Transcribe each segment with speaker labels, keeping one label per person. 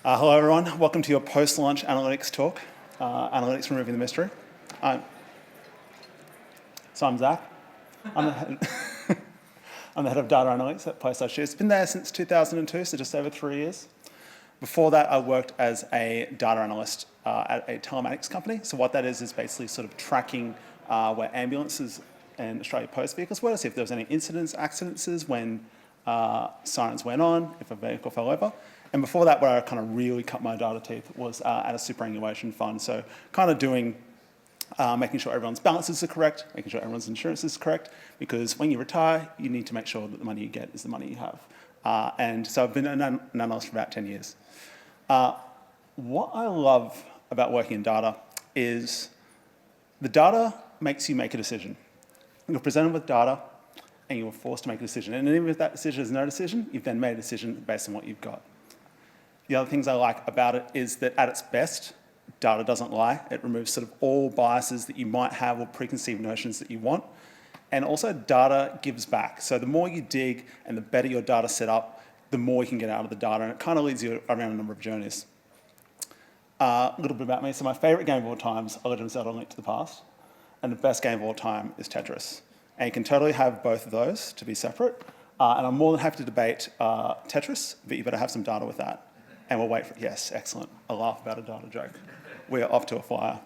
Speaker 1: Hello everyone, welcome to your post-launch analytics talk, Analytics Removing the Mystery. I'm Zak. I'm the head, I'm the head of data analytics at PlaySide Studios. It's been there since 2002, so just over 3 years. Before that, I worked as a data analyst at a telematics company. So what that is basically sort of tracking where ambulances and Australia Post vehicles were to see if there was any incidents, accidents when sirens went on, if a vehicle fell over. And before that, where I kind of really cut my data teeth was at a superannuation fund. So kind of doing, making sure everyone's balances are correct, making sure everyone's insurance is correct, because when you retire, you need to make sure that the money you get is the money you have. And so I've been an analyst for about 10 years. What I love about working in data is the data makes you make a decision. You're presented with data, and you're forced to make a decision. And even if that decision is no decision, you've then made a decision based on what you've got. The other things I like about it is that at its best, data doesn't lie. It removes sort of all biases that you might have or preconceived notions that you want. And also data gives back. So the more you dig and the better your data set up, the more you can get out of the data. And it kind of leads you around a number of journeys. A little bit about me. So my favorite game of all time is A Legend of Zelda: Link to the Past. And the best game of all time is Tetris. And you can totally have both of those to be separate. And I'm more than happy to debate Tetris, but you better have some data with that. And we'll wait for, yes, excellent. A laugh about a data joke. We are off to a flyer.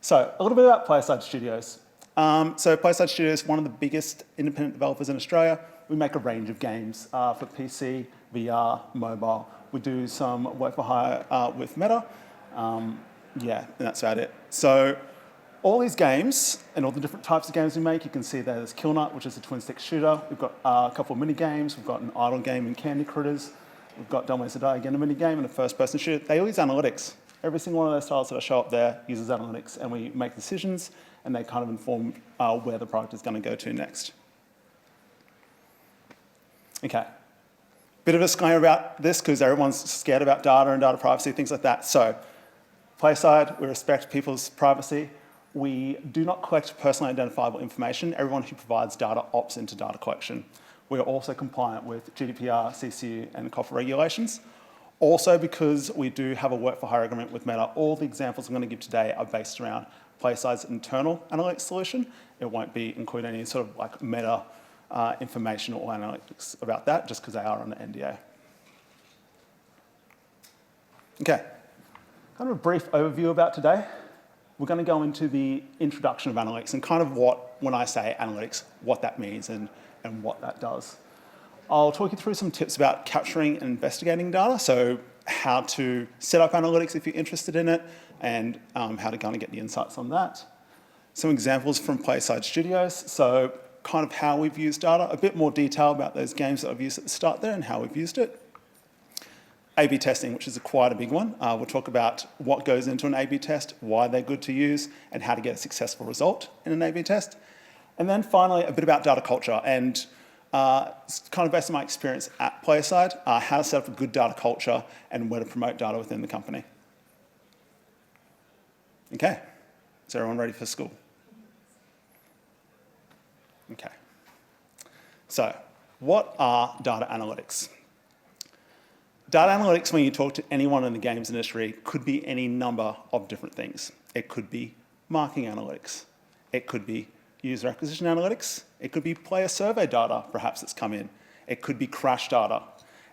Speaker 1: So a little bit about PlaySide Studios. So PlaySide Studios is one of the biggest independent developers in Australia. We make a range of games for PC, VR, mobile. We do some work for hire with Meta. Yeah, and that's about it. So all these games and all the different types of games we make, you can see there's Kill Nut, which is a twin-stick shooter. We've got a couple of mini games. We've got an idle game in Candy Critters. We've got Dumb Ways to Die, again, a mini game and a first-person shooter. They all use analytics. Every single one of those styles that show up there uses analytics, and we make decisions, and they kind of inform where the product is going to go to next. Okay. Bit of a disclaimer about this, because everyone's scared about data and data privacy, things like that. So, PlaySide, we respect people's privacy. We do not collect personally identifiable information. Everyone who provides data opts into data collection. We are also compliant with GDPR, CCU, and COPPA regulations. Also, because we do have a work-for-hire agreement with Meta, all the examples I'm going to give today are based around PlaySide's internal analytics solution. It won't include any sort of like Meta information or analytics about that, just because they are on an NDA. Okay, kind of a brief overview about today. We're going to go into the introduction of analytics and kind of what, when I say analytics, what that means and what that does. I'll talk you through some tips about capturing and investigating data, so how to set up analytics if you're interested in it, and how to kind of get the insights on that. Some examples from PlaySide Studios, so kind of how we've used data, a bit more detail about those games that I've used at the start there and how we've used it. A/B testing, which is quite a big one. We'll talk about what goes into an A/B test, why they're good to use, and how to get a successful result in an A/B test. And then finally, a bit about data culture, and it's kind of based on my experience at PlaySide, how to set up a good data culture and where to promote data within the company. Okay, is everyone ready for school? Okay. So, what are data analytics? Data analytics, when you talk to anyone in the games industry, could be any number of different things. It could be marketing analytics. It could be user acquisition analytics. It could be player survey data, perhaps, that's come in. It could be crash data.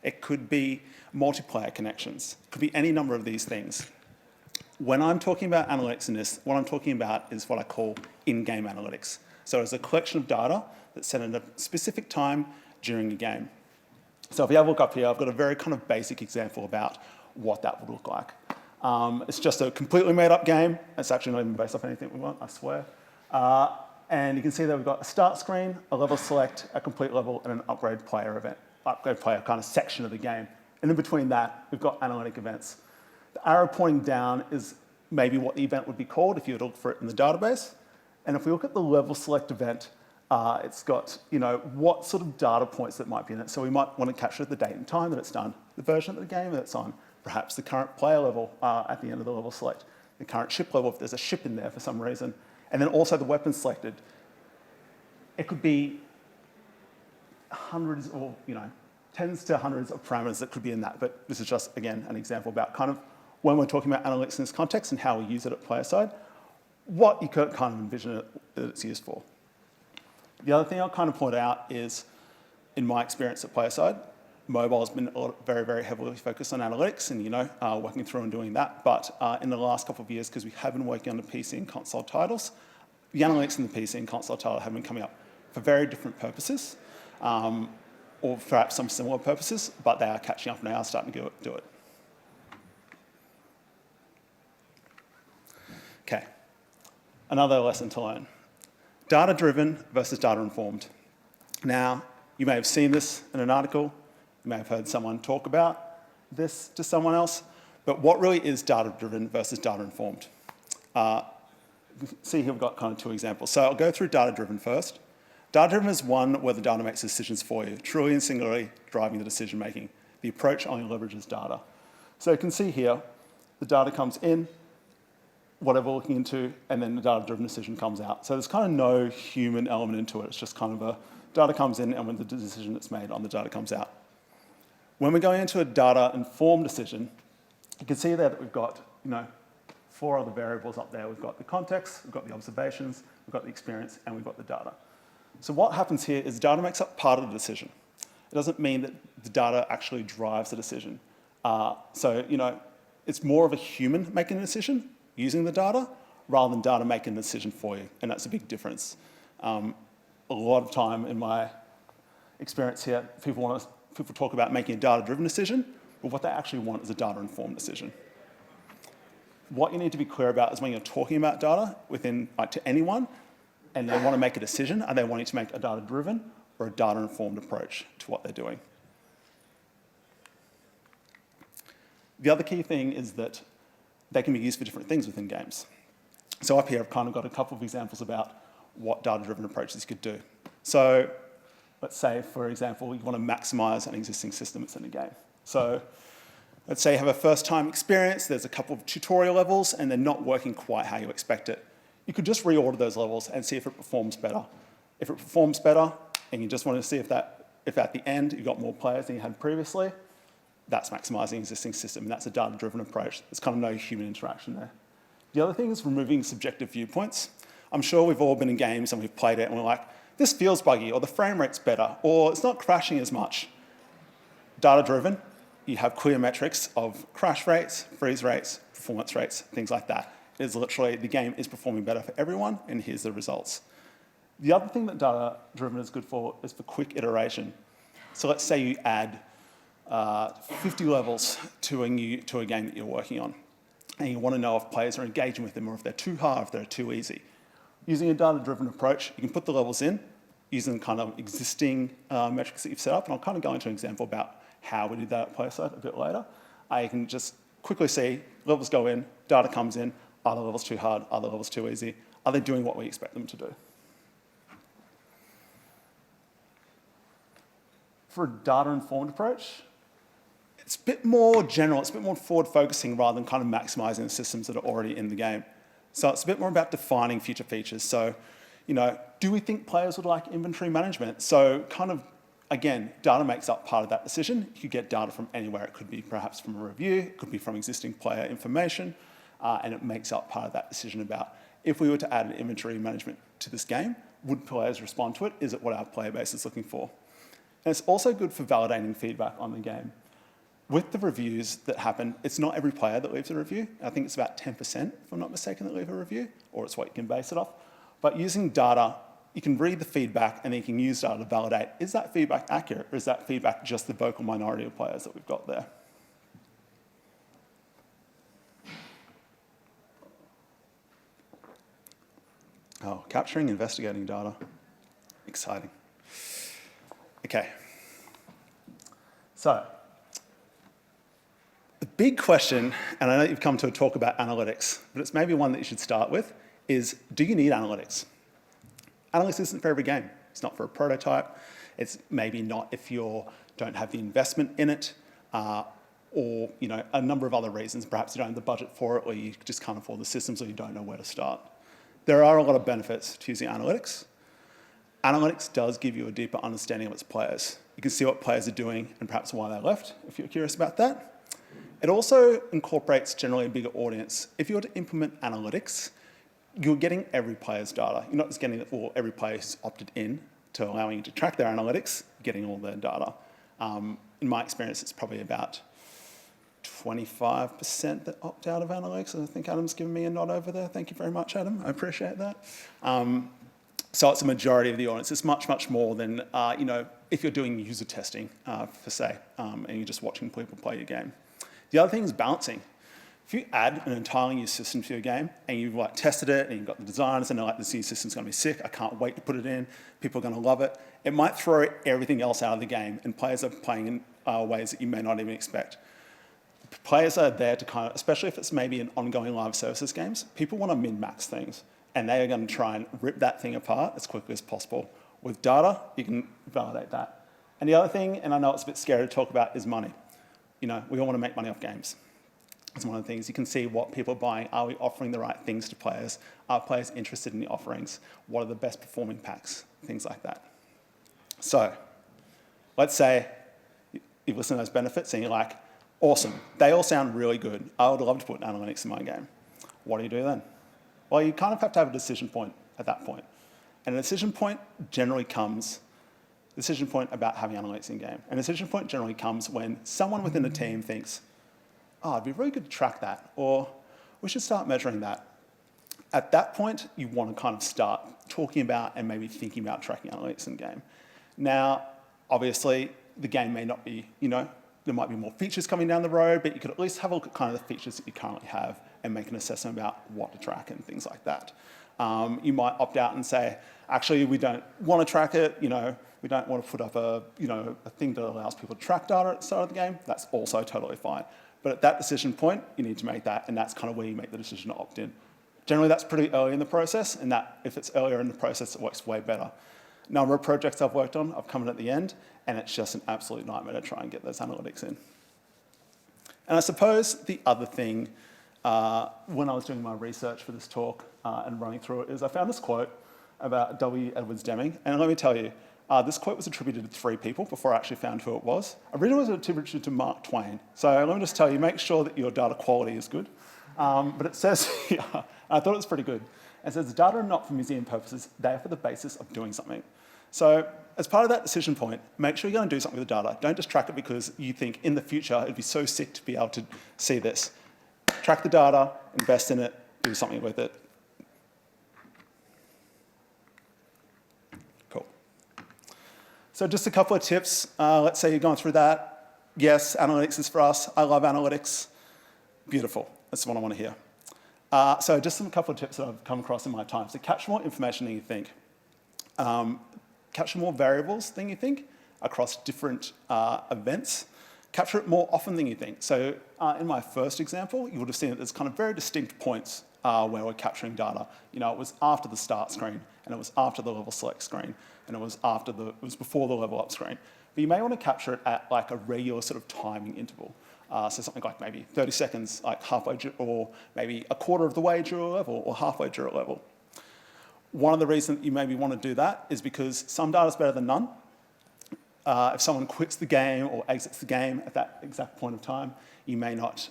Speaker 1: It could be multiplayer connections. It could be any number of these things. When I'm talking about analytics in this, what I'm talking about is what I call in-game analytics. So it's a collection of data that's set at a specific time during a game. So if you have a look up here, I've got a very kind of basic example about what that would look like. It's just a completely made up game. It's actually not even based off anything we want, I swear. And you can see that we've got a start screen, a level select, a complete level, and an upgrade player kind of section of the game. And in between that, we've got analytic events. The arrow pointing down is maybe what the event would be called if you were to look for it in the database. And if we look at the level select event, it's got, what sort of data points that might be in it. So we might want to capture the date and time that it's done, the version of the game that it's on, perhaps the current player level at the end of the level select, the current ship level if there's a ship in there for some reason, and then also the weapon selected. It could be hundreds or, tens to hundreds of parameters that could be in that, but this is just, again, an example about kind of when we're talking about analytics in this context and how we use it at player side, what you could kind of envision that it's used for. The other thing I'll kind of point out is, in my experience at player side, mobile has been very, very heavily focused on analytics and, working through and doing that. But in the last couple of years, because we have been working on the PC and console titles, the analytics in the PC and console title have been coming up for very different purposes, or perhaps some similar purposes, but they are catching up and they are starting to do it. Okay, another lesson to learn. Data-driven versus data-informed. Now, you may have seen this in an article, you may have heard someone talk about this to someone else, but what really is data-driven versus data-informed? See here we've got kind of two examples. So I'll go through data-driven first. Data-driven is one where the data makes decisions for you, truly and singularly driving the decision-making. The approach only leverages data. So you can see here, the data comes in, whatever we're looking into, and then the data-driven decision comes out. So there's kind of no human element into it. It's just kind of a data comes in, and when the decision that's made on the data comes out. When we're going into a data-informed decision, you can see there that we've got, 4 other variables up there. We've got the context, we've got the observations, we've got the experience, and we've got the data. So what happens here is data makes up part of the decision. It doesn't mean that the data actually drives the decision. It's more of a human making a decision using the data rather than data making the decision for you, and that's a big difference. A lot of time in my experience here, people talk about making a data-driven decision, but what they actually want is a data-informed decision. What you need to be clear about is when you're talking about data to anyone, and they want to make a decision, are they wanting to make a data-driven or a data-informed approach to what they're doing? The other key thing is that they can be used for different things within games. So up here, I've kind of got a couple of examples about what data-driven approaches could do. So let's say, for example, you want to maximize an existing system that's in a game. So let's say you have a first-time experience, there's a couple of tutorial levels, and they're not working quite how you expect it. You could just reorder those levels and see if it performs better. If it performs better, and you just want to see if at the end you've got more players than you had previously, that's maximizing existing system, and that's a data-driven approach. There's kind of no human interaction there. The other thing is removing subjective viewpoints. I'm sure we've all been in games and we've played it and we're like, this feels buggy, or the frame rate's better, or it's not crashing as much. Data-driven, you have clear metrics of crash rates, freeze rates, performance rates, things like that. It is literally, the game is performing better for everyone, and here's the results. The other thing that data-driven is good for is for quick iteration. So let's say you add 50 levels to a game that you're working on, and you want to know if players are engaging with them or if they're too hard, if they're too easy. Using a data-driven approach, you can put the levels in using kind of existing metrics that you've set up, and I'll kind of go into an example about how we did that at player side a bit later. You can just quickly see levels go in, data comes in, are the levels too hard, are the levels too easy, are they doing what we expect them to do? For a data-informed approach, it's a bit more general, it's a bit more forward-focusing rather than kind of maximizing the systems that are already in the game. So it's a bit more about defining future features. So, do we think players would like inventory management? So kind of, again, data makes up part of that decision. You could get data from anywhere. It could be perhaps from a review, it could be from existing player information, and it makes up part of that decision about if we were to add an inventory management to this game, would players respond to it? Is it what our player base is looking for? And it's also good for validating feedback on the game. With the reviews that happen, it's not every player that leaves a review. I think it's about 10%, if I'm not mistaken, that leave a review, or it's what you can base it off. But using data, you can read the feedback and then you can use data to validate, is that feedback accurate, or is that feedback just the vocal minority of players that we've got there? Oh, capturing, investigating data. Exciting. Okay. So, the big question, and I know you've come to a talk about analytics, but it's maybe one that you should start with, is do you need analytics? Analytics isn't for every game. It's not for a prototype. It's maybe not if you don't have the investment in it, or a number of other reasons. Perhaps you don't have the budget for it, or you just can't afford the systems, or you don't know where to start. There are a lot of benefits to using analytics. Analytics does give you a deeper understanding of its players. You can see what players are doing and perhaps why they left, if you're curious about that. It also incorporates generally a bigger audience. If you were to implement analytics, you're getting every player's data. You're not just getting every player who's opted in to allowing you to track their analytics, getting all their data. In my experience, it's probably about 25% that opt out of analytics. I think Adam's given me a nod over there. Thank you very much, Adam. I appreciate that. So it's a majority of the audience. It's much, much more than, if you're doing user testing, per se, and you're just watching people play your game. The other thing is balancing. If you add an entirely new system to your game and you've tested it and you've got the designers and they're like, this new system's going to be sick, I can't wait to put it in, people are going to love it, it might throw everything else out of the game and players are playing in ways that you may not even expect. Players are there to especially if it's maybe an ongoing live services games, people want to min-max things and they are going to try and rip that thing apart as quickly as possible. With data, you can validate that. And the other thing, and I know it's a bit scary to talk about, is money. We all want to make money off games. It's one of the things you can see what people are buying. Are we offering the right things to players? Are players interested in the offerings? What are the best performing packs? Things like that. So let's say you've listened to those benefits and you're like, awesome, they all sound really good. I would love to put analytics in my game. What do you do then? Well, you kind of have to have a decision point at that point. And a decision point generally comes, decision point about having analytics in game. And a decision point generally comes when someone within the team thinks, oh, it'd be really good to track that, or we should start measuring that. At that point, you want to kind of start talking about and maybe thinking about tracking analytics in game. Now, obviously, the game may not be, there might be more features coming down the road, but you could at least have a look at kind of the features that you currently have and make an assessment about what to track and things like that. You might opt out and say, actually, we don't want to track it, we don't want to put up a thing that allows people to track data at the start of the game. That's also totally fine. But at that decision point, you need to make that, and that's kind of where you make the decision to opt in. Generally, that's pretty early in the process, and that if it's earlier in the process, it works way better. Number of projects I've worked on, I've come in at the end, and it's just an absolute nightmare to try and get those analytics in. And I suppose the other thing, when I was doing my research for this talk and running through it, is I found this quote about W. Edwards Deming, and let me tell you, this quote was attributed to 3 people before I actually found who it was. Originally it was attributed to Mark Twain. So let me just tell you, make sure that your data quality is good. But it says here, I thought it was pretty good. It says, data are not for museum purposes, they are for the basis of doing something. So as part of that decision point, make sure you're going to do something with the data. Don't just track it because you think in the future it'd be so sick to be able to see this. Track the data, invest in it, do something with it. So just a couple of tips. Let's say you're going through that. Yes, analytics is for us. I love analytics. Beautiful. That's what I want to hear. So just a couple of tips that I've come across in my time. So capture more information than you think. Capture more variables than you think across different events. Capture it more often than you think. So in my first example, you would have seen that there's kind of very distinct points where we're capturing data. It was after the start screen, and it was after the level select screen, and it was before the level up screen. But you may want to capture it at like a regular sort of timing interval. So something like maybe 30 seconds, like halfway, or maybe a quarter of the way during a level, or halfway during a level. One of the reasons you maybe want to do that is because some data is better than none. If someone quits the game or exits the game at that exact point of time, you may not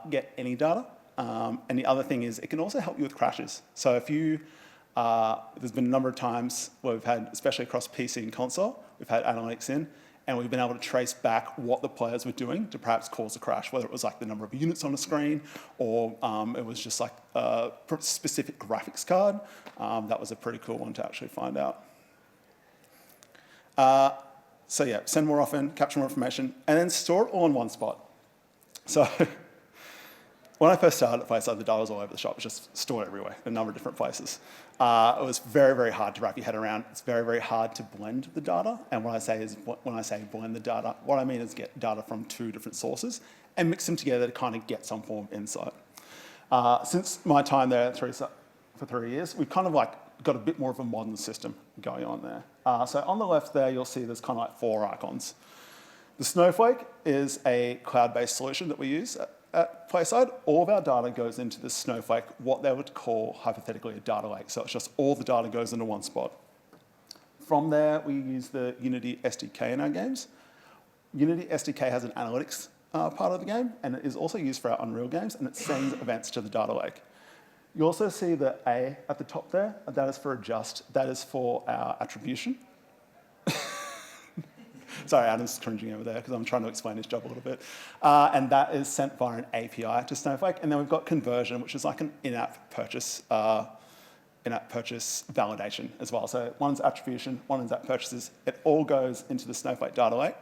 Speaker 1: get any data. And the other thing is it can also help you with crashes. So if there's been a number of times where we've had, especially across PC and console, we've had analytics in, and we've been able to trace back what the players were doing to perhaps cause a crash, whether it was like the number of units on the screen, or it was just like a specific graphics card. That was a pretty cool one to actually find out. So yeah, send more often, capture more information, and then store it all in one spot. So when I first started at PlaySide, the data was all over the shop. It was just stored everywhere, in a number of different places. It was very, very hard to wrap your head around. It's very, very hard to blend the data. And when I say blend the data, what I mean is get data from 2 different sources and mix them together to kind of get some form of insight. Since my time there for 3 years, we've kind of like got a bit more of a modern system going on there. So on the left there, you'll see there's kind of like 4 icons. The Snowflake is a cloud-based solution that we use at PlaySide. All of our data goes into this Snowflake, what they would call hypothetically a data lake. So it's just all the data goes into one spot. From there, we use the Unity SDK in our games. Unity SDK has an analytics part of the game, and it is also used for our Unreal games, and it sends events to the data lake. You also see the A at the top there. That is for adjust. That is for our attribution. Sorry, Adam's cringing over there because I'm trying to explain his job a little bit. And that is sent via an API to Snowflake. And then we've got conversion, which is like an in-app purchase validation as well. So one's attribution, one is app purchases. It all goes into the Snowflake data lake.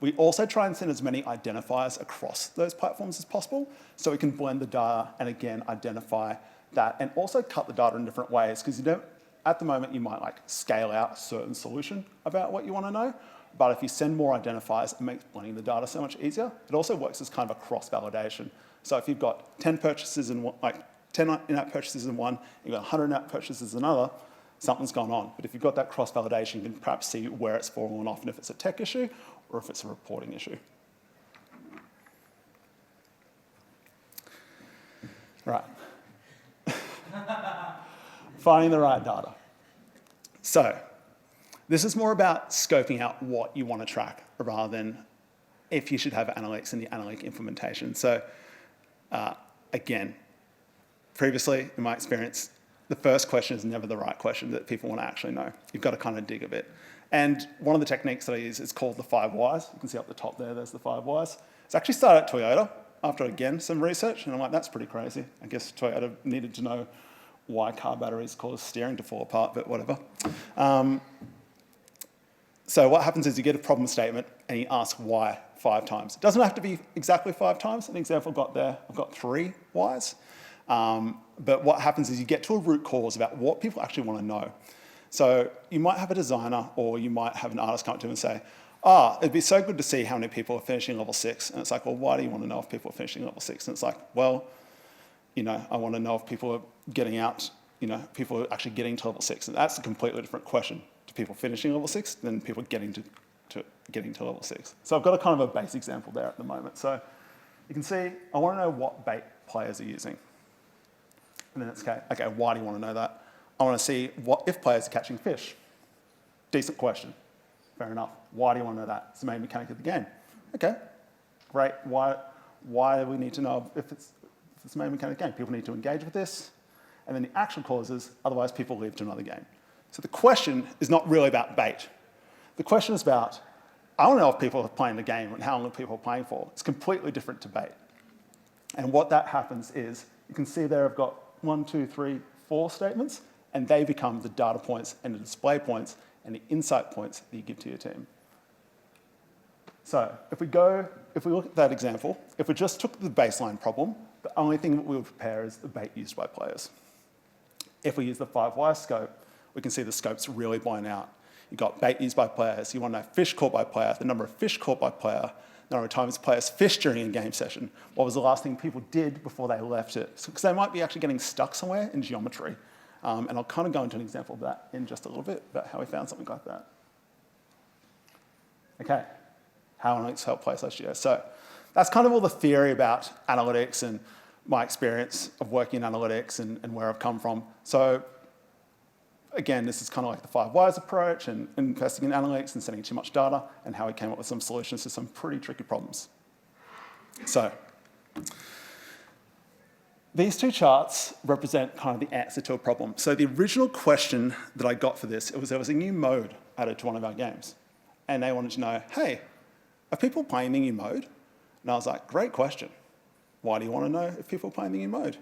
Speaker 1: We also try and send as many identifiers across those platforms as possible so we can blend the data and, again, identify that and also cut the data in different ways because at the moment, you might like scale out a certain solution about what you want to know. But if you send more identifiers, it makes blending the data so much easier. It also works as kind of a cross-validation. So if you've got 10 purchases in one, like 10 in-app purchases in one, you've got 100 in-app purchases in another, something's gone on. But if you've got that cross-validation, you can perhaps see where it's fallen off and if it's a tech issue or if it's a reporting issue. Right. Finding the right data. So this is more about scoping out what you want to track rather than if you should have analytics in the analytic implementation. So again, previously, in my experience, the first question is never the right question that people want to actually know. You've got to kind of dig a bit. And one of the techniques that I use is called the 5 whys. You can see up the top there, there's the 5 whys. It's actually started at Toyota after, again, some research. And I'm like, that's pretty crazy. I guess Toyota needed to know why car batteries cause steering to fall apart, but whatever. So what happens is you get a problem statement and you ask why 5 times. It doesn't have to be exactly 5 times. An example I've got there, I've got 3 whys. But what happens is you get to a root cause about what people actually want to know. So you might have a designer or you might have an artist come up to you and say, it'd be so good to see how many people are finishing level 6. And it's like, well, why do you want to know if people are finishing level 6? And it's like, well, I want to know if people are getting out, people are actually getting to level 6. And that's a completely different question to people finishing level 6 than people getting to level 6. So I've got a kind of a base example there at the moment. So you can see, I want to know what bait players are using. And then it's, okay, why do you want to know that? I want to see what if players are catching fish. Decent question. Fair enough. Why do you want to know that? It's the main mechanic of the game. Okay, great. Why do we need to know if it's the main mechanic of the game? People need to engage with this. And then the actual causes, otherwise people leave to another game. So the question is not really about bait. The question is about, I want to know if people are playing the game and how long people are playing for. It's completely different to bait. And what that happens is, you can see there I've got 1, 2, 3, 4 statements, and they become the data points and the display points and the insight points that you give to your team. So if we look at that example, if we just took the baseline problem, the only thing that we would prepare is the bait used by players. If we use the 5 why scope, we can see the scope's really blown out. You've got bait used by players, you want to know fish caught by player, the number of fish caught by player, the number of times players fished during a game session, what was the last thing people did before they left it. Because they might be actually getting stuck somewhere in geometry. And I'll kind of go into an example of that in just a little bit, about how we found something like that. Okay, how analytics help PlayStation. So that's kind of all the theory about analytics and my experience of working in analytics and where I've come from. So again, this is kind of like the 5 whys approach and investing in analytics and sending too much data and how we came up with some solutions to some pretty tricky problems. So these 2 charts represent kind of the answer to a problem. So the original question that I got for this, there was a new mode added to one of our games. And they wanted to know, hey, are people playing the new mode? And I was like, great question. Why do you want to know if people are playing the new mode?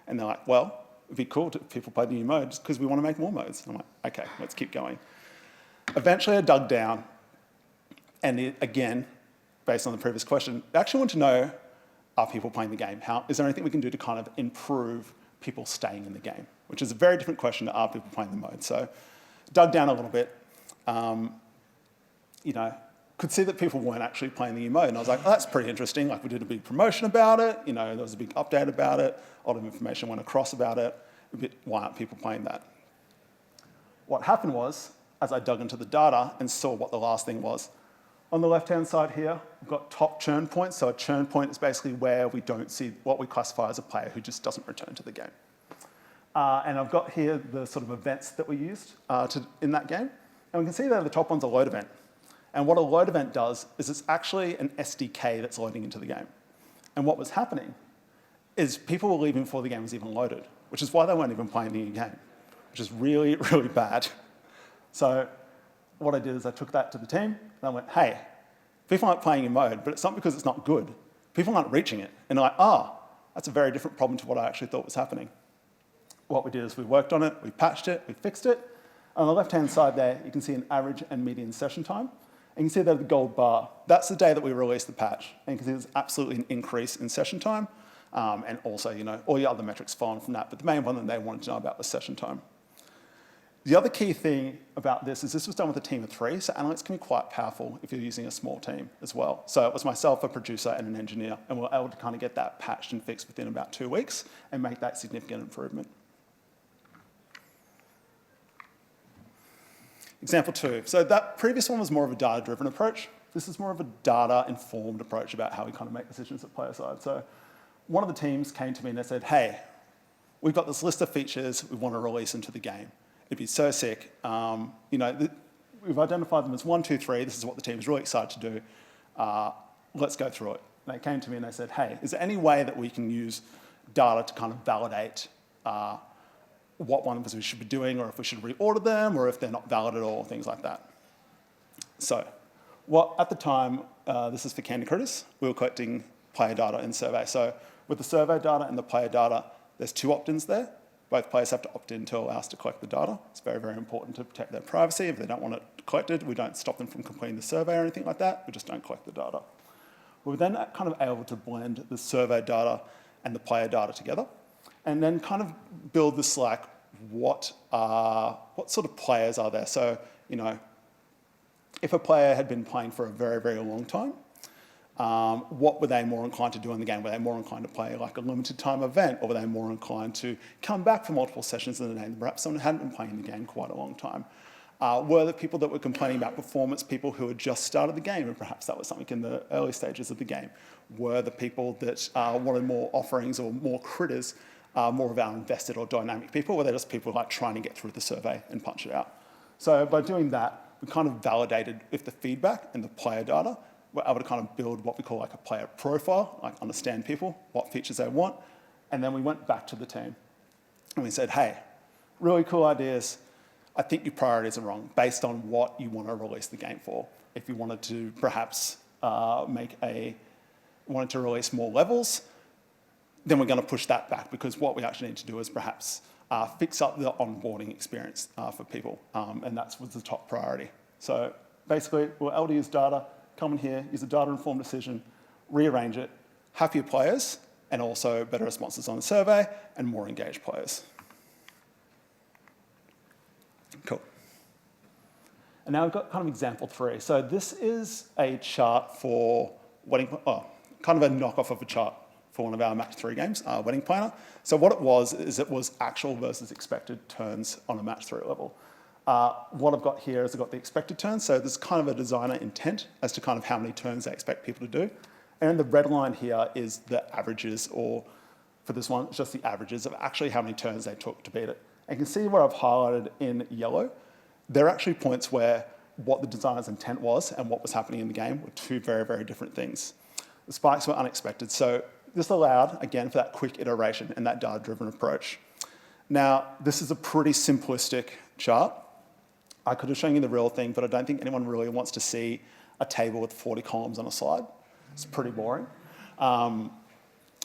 Speaker 1: And they're like, well, it'd be cool if people play the new mode because we want to make more modes. And I'm like, okay, let's keep going. Eventually I dug down and again, based on the previous question, I actually want to know, are people playing the game? Is there anything we can do to kind of improve people staying in the game? Which is a very different question to are people playing the mode. So dug down a little bit, could see that people weren't actually playing the new mode. And I was like, oh, that's pretty interesting. Like we did a big promotion about it. There was a big update about it. A lot of information went across about it. Why aren't people playing that? What happened was, as I dug into the data and saw what the last thing was, on the left-hand side here, we've got top churn points. So a churn point is basically where we don't see what we classify as a player who just doesn't return to the game. And I've got here the sort of events that were used in that game. And we can see that the top one's a load event. And what a load event does is it's actually an SDK that's loading into the game. And what was happening is people were leaving before the game was even loaded, which is why they weren't even playing the game, which is really, really bad. So what I did is I took that to the team, and I went, hey, people aren't playing in mode, but it's not because it's not good. People aren't reaching it. And they're like, that's a very different problem to what I actually thought was happening. What we did is we worked on it, we patched it, we fixed it. On the left-hand side there, you can see an average and median session time. And you can see there the gold bar. That's the day that we released the patch. And you can see there's absolutely an increase in session time. And also, all your other metrics follow from that. But the main one that they wanted to know about was session time. The other key thing about this is this was done with a team of 3, so analytics can be quite powerful if you're using a small team as well. So it was myself, a producer, and an engineer, and we were able to kind of get that patched and fixed within about 2 weeks and make that significant improvement. Example 2. So that previous one was more of a data-driven approach. This is more of a data-informed approach about how we kind of make decisions at player side. So one of the teams came to me and they said, hey, we've got this list of features we want to release into the game. It'd be so sick. We've identified them as 1, 2, 3. This is what the team is really excited to do. Let's go through it. And they came to me and they said, hey, is there any way that we can use data to kind of validate what one of us we should be doing, or if we should reorder them, or if they're not valid at all, things like that. So at the time, this is for Candy Critters, we were collecting player data in survey. So with the survey data and the player data, there's 2 opt-ins there. Both players have to opt in to allow us to collect the data. It's very, very important to protect their privacy. If they don't want it collected, we don't stop them from completing the survey or anything like that. We just don't collect the data. We were then kind of able to blend the survey data and the player data together, and then kind of build this like, what sort of players are there? So, if a player had been playing for a very, very long time, what were they more inclined to do in the game? Were they more inclined to play like a limited time event, or were they more inclined to come back for multiple sessions in the game? Perhaps someone hadn't been playing the game quite a long time. Were the people that were complaining about performance people who had just started the game, and perhaps that was something in the early stages of the game? Were the people that wanted more offerings or more critters more of our invested or dynamic people, or were they just people like trying to get through the survey and punch it out? So by doing that, we kind of validated with the feedback and the player data, we're able to kind of build what we call like a player profile, like understand people, what features they want, and then we went back to the team and we said, hey, really cool ideas. I think your priorities are wrong based on what you want to release the game for. If you wanted to perhaps wanted to release more levels, then we're going to push that back, because what we actually need to do is perhaps fix up the onboarding experience for people, and that was the top priority. So basically, we're able to use data, come in here, use a data-informed decision, rearrange it, happier players, and also better responses on the survey, and more engaged players. Cool. And now we've got kind of example 3. So this is a chart for kind of a knockoff of a chart for one of our match 3 games, Wedding Planner. So what it was actual versus expected turns on a match 3 level. What I've got here is I've got the expected turns, so there's kind of a designer intent as to kind of how many turns they expect people to do. And the red line here is the averages, or for this one, it's just the averages of actually how many turns they took to beat it. And you can see what I've highlighted in yellow. There are actually points where what the designer's intent was and what was happening in the game were 2 very, very different things. The spikes were unexpected, so this allowed, again, for that quick iteration and that data-driven approach. Now, this is a pretty simplistic chart. I could have shown you the real thing, but I don't think anyone really wants to see a table with 40 columns on a slide. It's pretty boring.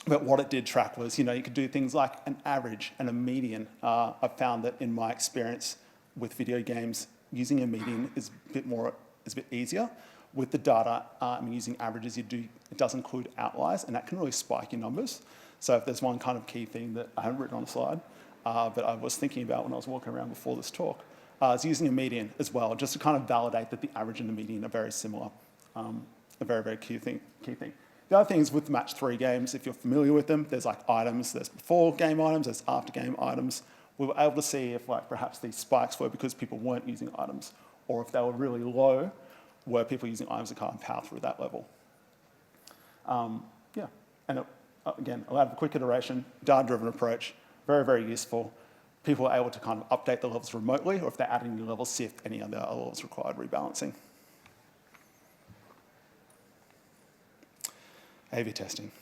Speaker 1: But what it did track was, you could do things like an average and a median. I've found that in my experience with video games, using a median is a bit easier. With the data, using averages, it does include outliers, and that can really spike your numbers. So if there's one kind of key thing that I haven't written on a slide, but I was thinking about when I was walking around before this talk, is using a median as well, just to kind of validate that the average and the median are very similar. A very, very key thing. The other thing is with match 3 games, if you're familiar with them, there's like items, there's before game items, there's after game items. We were able to see if perhaps these spikes were because people weren't using items, or if they were really low, were people using items that can't power through that level. And it, again, allowed a quick iteration, data-driven approach, very, very useful. people are able to kind of update the levels remotely, or if they're adding new levels, see if any other levels required rebalancing. A/B testing.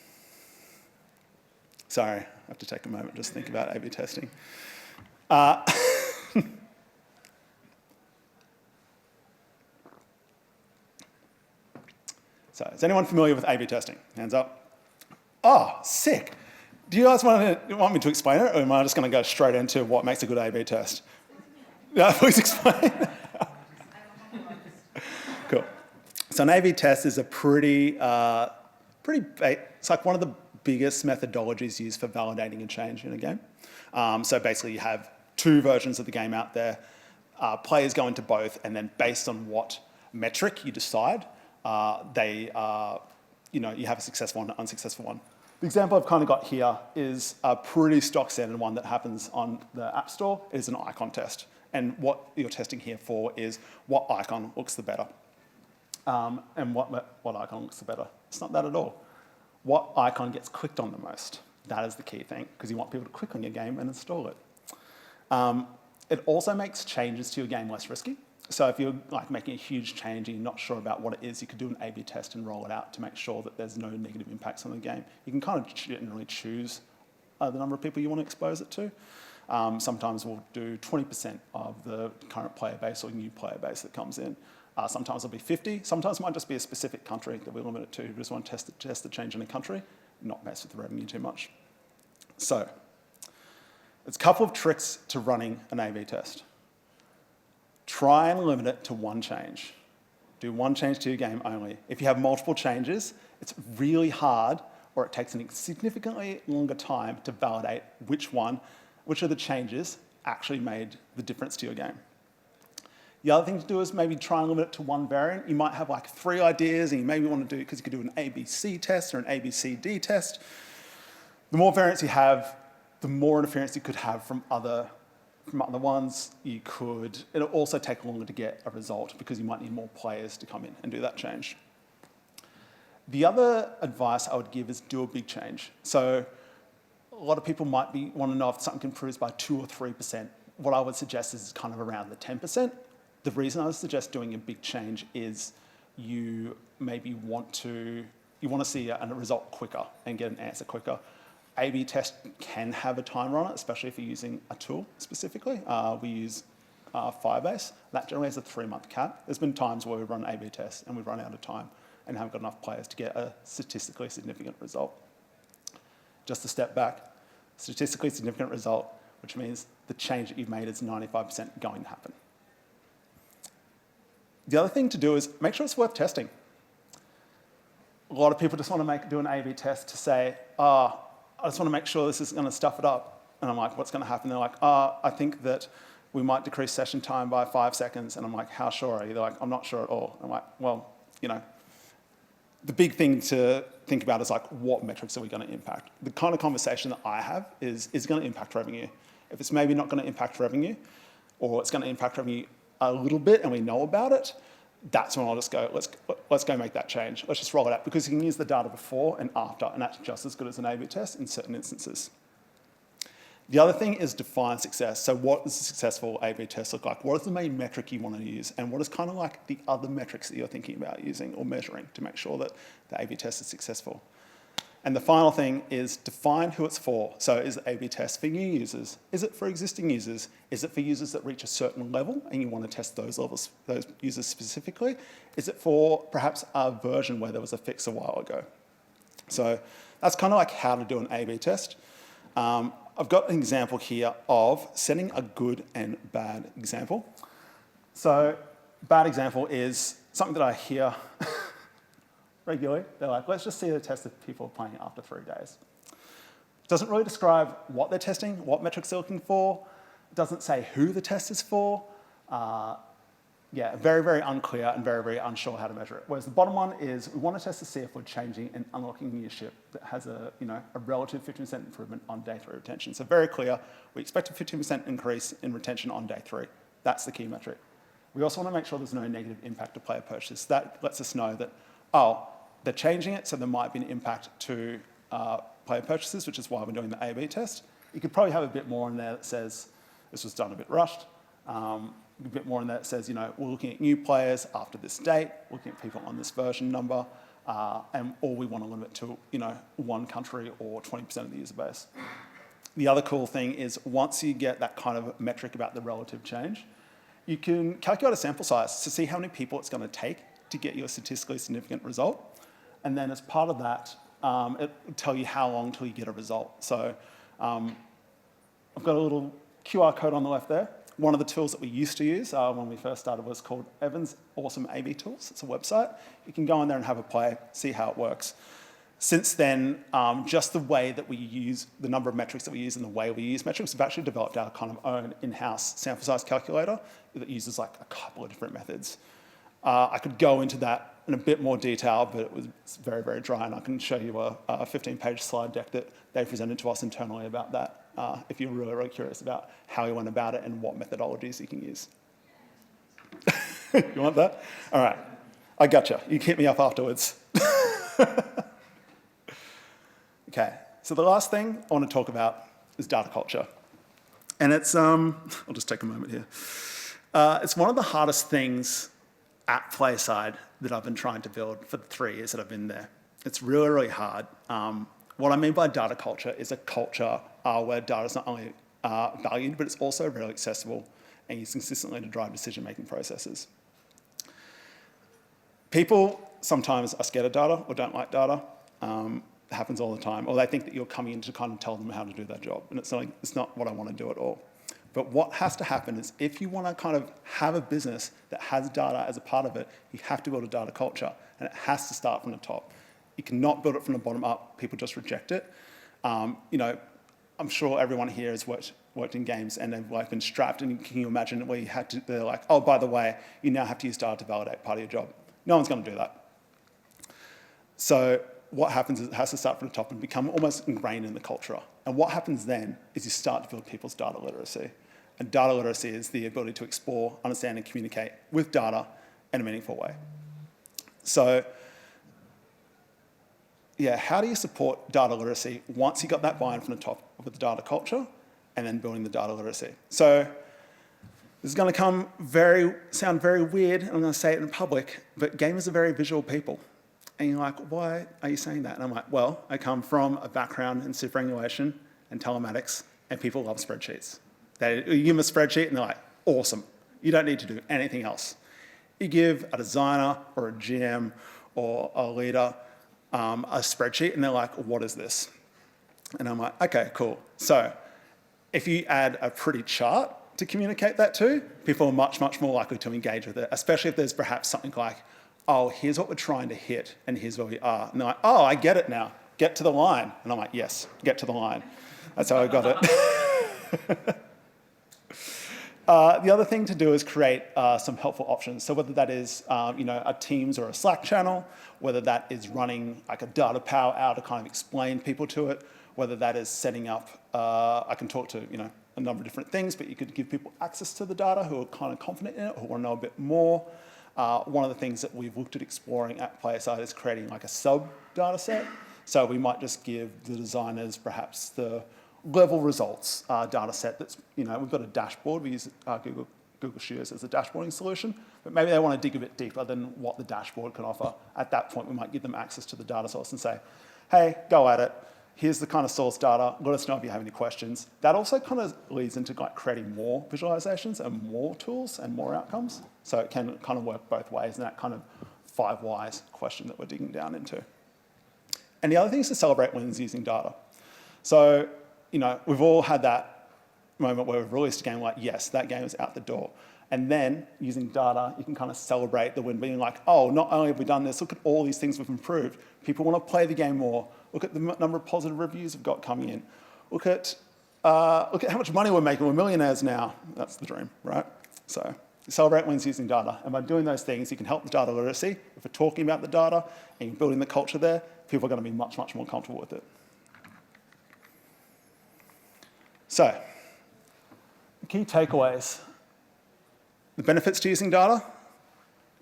Speaker 1: Sorry, I have to take a moment just to think about A/B testing. So, is anyone familiar with A/B testing? Hands up. Oh, sick. Do you guys want me to explain it, or am I just going to go straight into what makes a good A/B test? Yeah, please explain. Cool. So an A/B test is a it's like one of the biggest methodologies used for validating a change in a game. So basically you have two versions of the game out there. Players go into both, and then based on what metric you decide, you have a successful one and an unsuccessful one. The example I've kind of got here is a pretty stock standard one that happens on the App Store. It is an icon test. And what you're testing here for is what icon looks the better. And what icon looks the better? It's not that at all. What icon gets clicked on the most? That is the key thing, because you want people to click on your game and install it. It also makes changes to your game less risky. So if you're like making a huge change and you're not sure about what it is, you could do an A/B test and roll it out to make sure that there's no negative impacts on the game. You can kind of generally choose the number of people you want to expose it to. Sometimes we'll do 20% of the current player base or new player base that comes in. Sometimes it'll be 50. Sometimes it might just be a specific country that we limit it to. We just want to test the change in a country, not mess with the revenue too much. So, there's a couple of tricks to running an A/B test. Try and limit it to one change. Do one change to your game only. If you have multiple changes, it's really hard, or it takes a significantly longer time to validate which of the changes actually made the difference to your game. The other thing to do is maybe try and limit it to one variant. You might have like 3 ideas, and you maybe want to do, because you could do an ABC test or an ABCD test. The more variants you have, the more interference you could have from other ones. It'll also take longer to get a result because you might need more players to come in and do that change. The other advice I would give is do a big change. So a lot of people might want to know if something improves by 2 or 3%. What I would suggest is kind of around the 10%. The reason I would suggest doing a big change is you maybe want to see a result quicker and get an answer quicker. A/B test can have a timer on it, especially if you're using a tool specifically. We use Firebase. That generally has a 3-month cap. There's been times where we've run A/B tests and we've run out of time and haven't got enough players to get a statistically significant result. Just to step back, statistically significant result, which means the change that you've made is 95% going to happen. The other thing to do is make sure it's worth testing. A lot of people just want to do an A/B test to say, I just want to make sure this isn't going to stuff it up. And I'm like, what's going to happen? They're like, I think that we might decrease session time by 5 seconds. And I'm like, how sure are you? They're like, I'm not sure at all. I'm like, well, the big thing to think about is like, what metrics are we going to impact? The kind of conversation that I have is it going to impact revenue? If it's maybe not going to impact revenue, or it's going to impact revenue a little bit and we know about it, that's when I'll just go, let's go make that change. Let's just roll it out, because you can use the data before and after, and that's just as good as an A/B test in certain instances. The other thing is define success. So what does a successful A/B test look like? What is the main metric you want to use? And what is kind of like the other metrics that you're thinking about using or measuring to make sure that the A/B test is successful? And the final thing is define who it's for. So is the A/B test for new users? Is it for existing users? Is it for users that reach a certain level and you want to test those levels, those users specifically? Is it for perhaps a version where there was a fix a while ago? So that's kind of like how to do an A/B test. I've got an example here of setting a good and bad example. So bad example is something that I hear regularly. They're like, let's just see the test of people playing after 3 days. It doesn't really describe what they're testing, what metrics they're looking for. It doesn't say who the test is for. Very, very unclear and very, very unsure how to measure it. Whereas the bottom one is we want to test to see if we're changing and unlocking leadership that has a relative 15% improvement on day 3 retention. So very clear. We expect a 15% increase in retention on day 3. That's the key metric. We also want to make sure there's no negative impact to player purchases. That lets us know that, they're changing it, so there might be an impact to player purchases, which is why we're doing the A/B test. You could probably have a bit more in there that says, this was done a bit rushed. A bit more in there that says, we're looking at new players after this date, looking at people on this version number, and all we want to limit to, one country or 20% of the user base. The other cool thing is once you get that kind of metric about the relative change, you can calculate a sample size to see how many people it's going to take to get you a statistically significant result. And then as part of that, it will tell you how long till you get a result. So I've got a little QR code on the left there. One of the tools that we used to use when we first started was called Evan's Awesome A/B Tools. It's a website. You can go in there and have a play, see how it works. Since then, just the way that we use, the number of metrics that we use and the way we use metrics, we've actually developed our kind of own in-house sample size calculator that uses like a couple of different methods. I could go into that in a bit more detail, but it's very, very dry, and I can show you a 15-page slide deck that they presented to us internally about that, if you're really, really curious about how we went about it and what methodologies you can use. You want that? All right. I gotcha. You can hit me up afterwards. Okay, so the last thing I want to talk about is data culture. And it's, I'll just take a moment here. It's one of the hardest things at PlaySide that I've been trying to build for the 3 years that I've been there. It's really, really hard. What I mean by data culture is a culture where data is not only valued, but it's also really accessible and used consistently to drive decision-making processes. People sometimes are scared of data or don't like data. It happens all the time. Or they think that you're coming in to kind of tell them how to do their job. And it's not what I want to do at all. But what has to happen is if you want to kind of have a business that has data as a part of it, you have to build a data culture. And it has to start from the top. You cannot build it from the bottom up. People just reject it. I'm sure everyone here has worked in games and they've like been strapped. And can you imagine where they're like, oh, by the way, you now have to use data to validate part of your job. No one's going to do that. So what happens is it has to start from the top and become almost ingrained in the culture. And what happens then is you start to build people's data literacy. And data literacy is the ability to explore, understand, and communicate with data in a meaningful way. So, yeah, how do you support data literacy once you got that buy-in from the top with the data culture and then building the data literacy? So this is going to sound very weird, and I'm going to say it in public, but gamers are very visual people. And you're like, why are you saying that? And I'm like, well, I come from a background in superannuation and telematics, and people love spreadsheets. You give them a spreadsheet, and they're like, awesome. You don't need to do anything else. You give a designer or a GM or a leader a spreadsheet, and they're like, what is this? And I'm like, okay, cool. So if you add a pretty chart to communicate that to, people are much, much more likely to engage with it, especially if there's perhaps something like, oh, here's what we're trying to hit, and here's where we are. And they're like, oh, I get it now. Get to the line. And I'm like, yes, get to the line. That's how I got it. The other thing to do is create some helpful options. So whether that is a Teams or a Slack channel, whether that is running like a data power hour to kind of explain people to it, whether that is setting up, I can talk to a number of different things, but you could give people access to the data who are kind of confident in it, who want to know a bit more. One of the things that we've looked at exploring at PlaySide is creating like a sub-data set. So we might just give the designers perhaps the level results data set that's, we've got a dashboard. We use Google Shears as a dashboarding solution, but maybe they want to dig a bit deeper than what the dashboard can offer. At that point, we might give them access to the data source and say, hey, go at it. Here's the kind of source data. Let us know if you have any questions. That also kind of leads into like creating more visualizations and more tools and more outcomes. So it can kind of work both ways in that kind of 5 whys question that we're digging down into. And the other thing is to celebrate wins using data. So, we've all had that moment where we've released a game like, yes, that game is out the door. And then using data, you can kind of celebrate the win, being like, oh, not only have we done this, look at all these things we've improved. People want to play the game more. Look at the number of positive reviews we've got coming in. Look at how much money we're making. We're millionaires now. That's the dream, right? So celebrate wins using data. And by doing those things, you can help the data literacy. If we're talking about the data and you're building the culture there, people are going to be much, much more comfortable with it. So the key takeaways. The benefits to using data,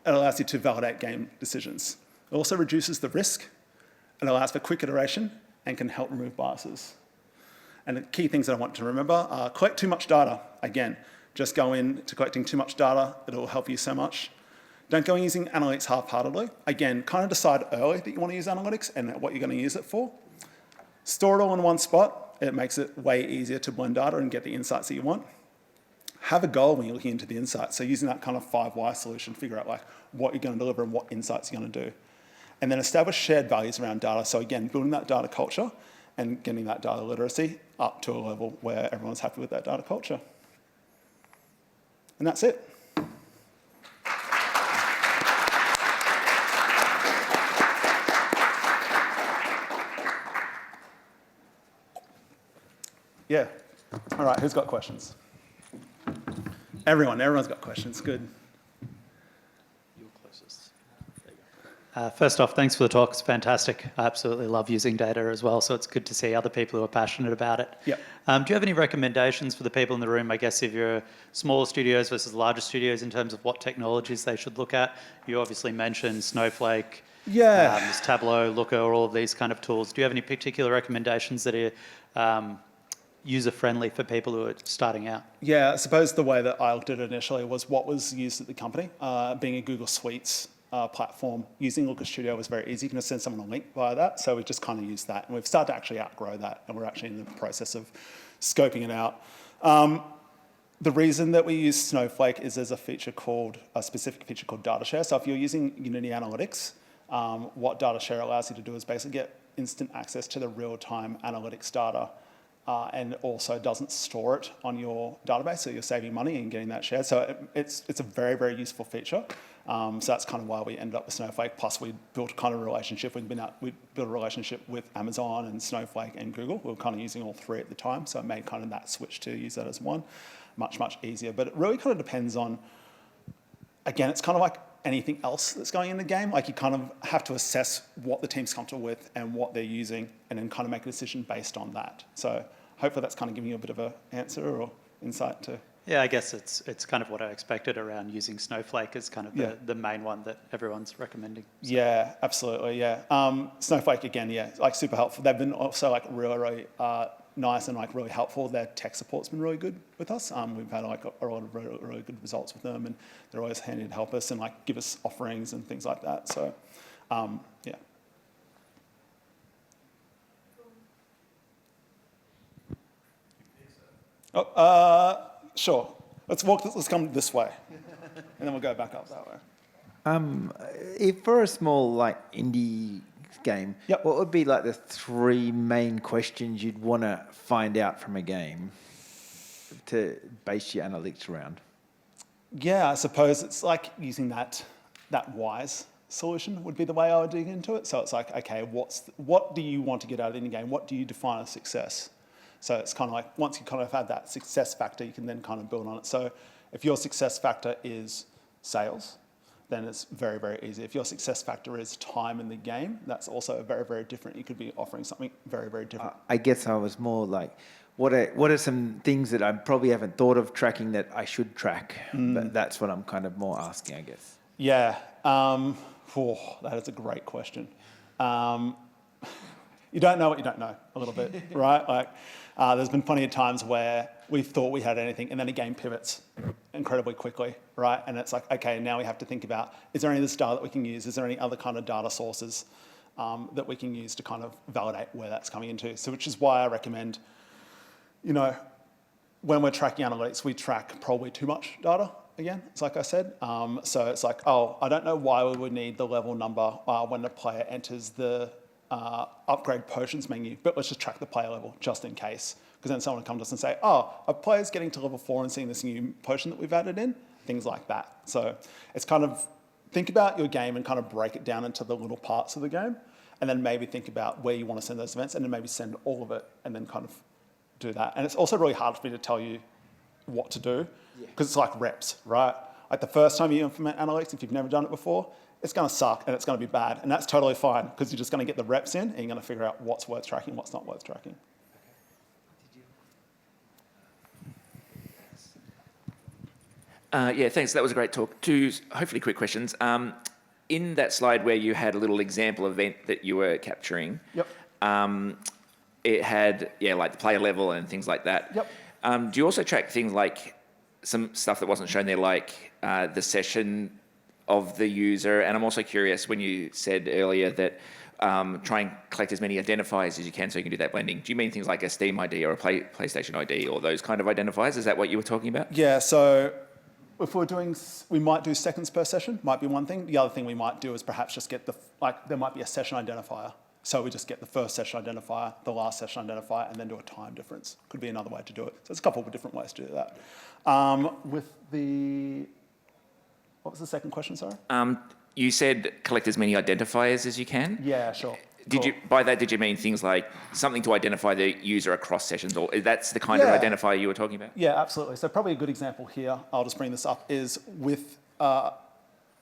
Speaker 1: it allows you to validate game decisions. It also reduces the risk. It allows for quick iteration and can help remove biases. And the key things that I want to remember are collect too much data. Again, just go into collecting too much data. It'll help you so much. Don't go in using analytics half-heartedly. Again, kind of decide early that you want to use analytics and what you're going to use it for. Store it all in one spot. It makes it way easier to blend data and get the insights that you want. Have a goal when you're looking into the insights. So using that kind of 5 why solution, figure out like what you're going to deliver and what insights you're going to do. And then establish shared values around data. So again, building that data culture and getting that data literacy up to a level where everyone's happy with that data culture. And that's it. Yeah. All right, who's got questions? Everyone's got questions. Good.
Speaker 2: You're closest. There you go. First off, thanks for the talk. It's fantastic. I absolutely love using data as well, so it's good to see other people who are passionate about it.
Speaker 1: Yep.
Speaker 2: Do you have any recommendations for the people in the room, I guess, if you're smaller studios versus larger studios in terms of what technologies they should look at? You obviously mentioned Snowflake, there's Tableau, Looker, all of these kind of tools. Do you have any particular recommendations that are user-friendly for people who are starting out?
Speaker 1: Yeah, I suppose the way that I looked at it initially was what was used at the company. Being a Google Suites platform, using Looker Studio was very easy. You can just send someone a link via that. So we just kind of used that. And we've started to actually outgrow that. And we're actually in the process of scoping it out. The reason that we use Snowflake is there's a specific feature called data share. So if you're using Unity Analytics, what data share allows you to do is basically get instant access to the real-time analytics data. And also doesn't store it on your database, so you're saving money and getting that shared. So it's a very, very useful feature. So that's kind of why we ended up with Snowflake. Plus, we built kind of a relationship. We built a relationship with Amazon and Snowflake and Google. We were kind of using all 3 at the time, so it made kind of that switch to use that as one much, much easier. But it really kind of depends on, again, it's kind of like anything else that's going in the game. Like you kind of have to assess what the team's comfortable with and what they're using, and then kind of make a decision based on that. So hopefully that's kind of giving you a bit of an answer or insight to.
Speaker 2: Yeah, I guess it's kind of what I expected around using Snowflake as kind of the main one that everyone's recommending. So.
Speaker 1: Yeah, absolutely. Yeah, Snowflake again. Yeah, like super helpful. They've been also like really, really nice and like really helpful. Their tech support's been really good with us. We've had like a lot of really, really good results with them, and they're always handy to help us and like give us offerings and things like that. So, yeah. Sure. Let's come this way, and then we'll go back up that way.
Speaker 3: If for a small like indie game, what would be like the 3 main questions you'd want to find out from a game to base your analytics around?
Speaker 1: Yeah, I suppose it's like using that WISE solution would be the way I would dig into it. So it's like, okay, what do you want to get out of any game? What do you define as success? So it's kind of like once you kind of have that success factor, you can then kind of build on it. So if your success factor is sales, then it's very, very easy. If your success factor is time in the game, that's also very, very different. You could be offering something very, very different.
Speaker 3: I guess I was more like, what are some things that I probably haven't thought of tracking that I should track? But that's what I'm kind of more asking, I guess.
Speaker 1: Yeah, that is a great question. You don't know what you don't know a little bit, right? Like, there's been plenty of times where we thought we had anything, and then a game pivots incredibly quickly, right? And it's like, okay, now we have to think about, is there any of this data that we can use? Is there any other kind of data sources that we can use to kind of validate where that's coming into? So which is why I recommend, when we're tracking analytics, we track probably too much data. Again, it's like I said. So it's like, I don't know why we would need the level number when the player enters the upgrade potions menu, but let's just track the player level just in case. Because then someone will come to us and say, a player's getting to level 4 and seeing this new potion that we've added in, things like that. So it's kind of, think about your game and kind of break it down into the little parts of the game, and then maybe think about where you want to send those events, and then maybe send all of it, and then kind of do that. And it's also really hard for me to tell you what to do, because it's like reps, right? Like the first time you implement analytics, if you've never done it before, it's going to suck and it's going to be bad. And that's totally fine, because you're just going to get the reps in and you're going to figure out what's worth tracking, what's not worth tracking.
Speaker 4: Yeah, thanks. That was a great talk. 2 hopefully quick questions. In that slide where you had a little example event that you were capturing, it had, like the player level and things like that.
Speaker 1: Yep.
Speaker 4: Do you also track things like some stuff that wasn't shown there, like the session of the user? And I'm also curious, when you said earlier that try and collect as many identifiers as you can so you can do that blending. Do you mean things like a Steam ID or a PlayStation ID or those kind of identifiers? Is that what you were talking about?
Speaker 1: Yeah, so if we're doing, we might do seconds per session, might be one thing. The other thing we might do is perhaps just get there might be a session identifier. So we just get the first session identifier, the last session identifier, and then do a time difference. Could be another way to do it. So there's a couple of different ways to do that. What was the second question, sorry?
Speaker 4: You said collect as many identifiers as you can.
Speaker 1: Yeah, sure.
Speaker 4: By that, did you mean things like something to identify the user across sessions, or that's the kind of identifier you were talking about?
Speaker 1: Yeah, absolutely. So probably a good example here, I'll just bring this up, is with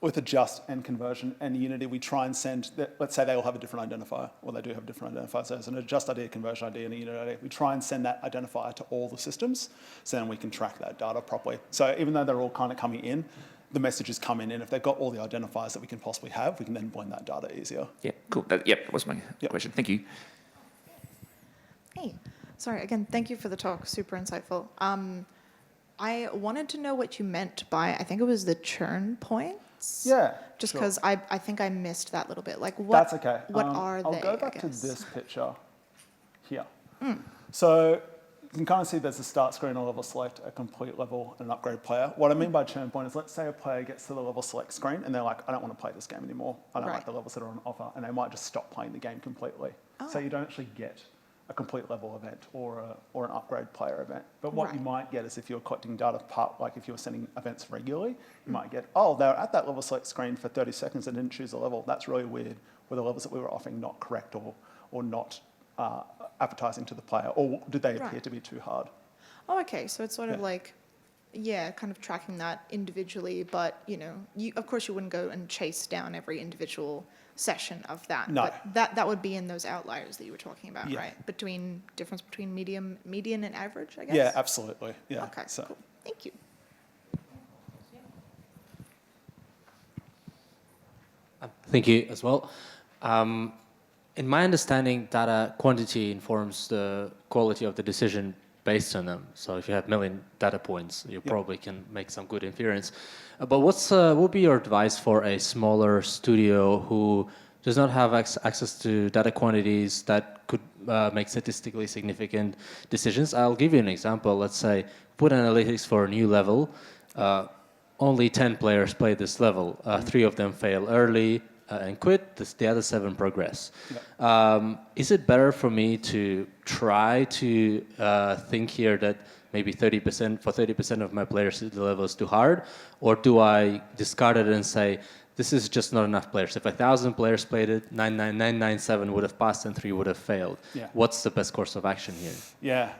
Speaker 1: adjust and conversion and Unity, we try and send, let's say they all have a different identifier, or they do have different identifiers. So there's an adjust ID, a conversion ID, and a Unity ID. We try and send that identifier to all the systems, so then we can track that data properly. So even though they're all kind of coming in, the messages come in, and if they've got all the identifiers that we can possibly have, we can then blend that data easier.
Speaker 4: Yeah, cool. That was my question. Thank you.
Speaker 5: Hey, sorry, again, thank you for the talk. Super insightful. I wanted to know what you meant by, I think it was the churn points.
Speaker 1: Yeah,
Speaker 5: Just
Speaker 1: sure.
Speaker 5: because I think I missed that little bit. Like, what?
Speaker 1: That's okay.
Speaker 5: What are
Speaker 1: I'll
Speaker 5: they?
Speaker 1: go back to this picture here. So you can kind of see there's a start screen, a level select, a complete level, and an upgrade player. What I mean by churn point is, let's say a player gets to the level select screen and they're like, I don't want to play this game anymore. I don't like the levels that are on offer, and they might just stop playing the game completely. So you don't actually get a complete level event or an upgrade player event. But what you might get is if you're collecting data like if you're sending events regularly, you might get, oh, they're at that level select screen for 30 seconds and didn't choose a level. That's really weird. Were the levels that we were offering not correct or not advertising to the player, or did they appear to be too hard?
Speaker 5: Oh, okay. So it's sort of like, kind of tracking that individually, but of course you wouldn't go and chase down every individual session of that.
Speaker 1: No.
Speaker 5: But that would be in those outliers that you were talking about, right? Difference between median and average, I guess?
Speaker 1: Yeah, absolutely. Yeah.
Speaker 5: Okay, cool. Thank you.
Speaker 6: Thank you as well. In my understanding, data quantity informs the quality of the decision based on them. So if you have 1 million data points, you probably can make some good inference. But what would be your advice for a smaller studio who does not have access to data quantities that could make statistically significant decisions? I'll give you an example. Let's say put analytics for a new level. Only 10 players play this level. 3 of them fail early and quit. The other 7 progress. Is it better for me to try to think here that maybe 30% of my players the level is too hard, or do I discard it and say this is just not enough players? If 1,000 players played it, 9,997 would have passed and 3 would have failed. What's the best course of action here?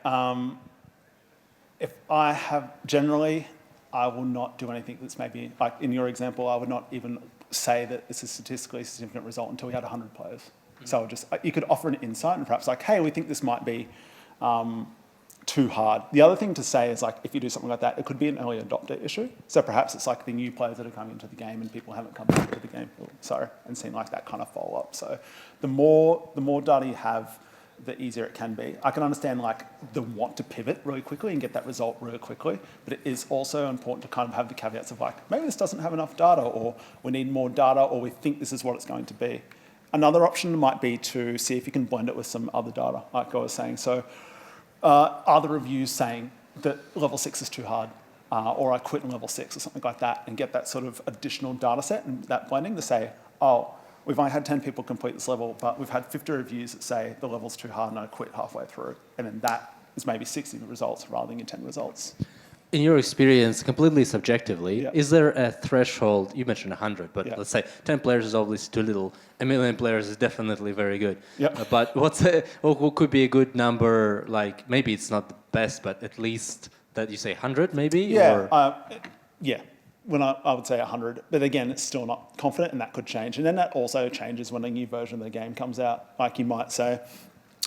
Speaker 1: If I have generally, I will not do anything that's maybe like in your example. I would not even say that it's a statistically significant result until we had 100 players. So just you could offer an insight and perhaps like, hey, we think this might be too hard. The other thing to say is like, if you do something like that, it could be an early adopter issue. So perhaps it's like the new players that are coming into the game and people haven't come into the game, and seen like that kind of follow up. So the more data you have, the easier it can be. I can understand like the want to pivot really quickly and get that result really quickly, but it is also important to kind of have the caveats of like, maybe this doesn't have enough data, or we need more data, or we think this is what it's going to be. Another option might be to see if you can blend it with some other data, like I was saying. So are the reviews saying that level 6 is too hard, or I quit in level 6 or something like that, and get that sort of additional data set and that blending to say, oh, we've only had 10 people complete this level, but we've had 50 reviews that say the level's too hard and I quit halfway through. And then that is maybe 60 results rather than your 10 results.
Speaker 6: In your experience, completely subjectively, is there a threshold? You mentioned 100, but let's say 10 players is obviously too little. 1 million players is definitely very good. But what could be a good number? Like maybe it's not the best, but at least that you say 100 maybe? When
Speaker 1: I would say 100, but again, it's still not confident, and that could change. And then that also changes when a new version of the game comes out. Like you might say,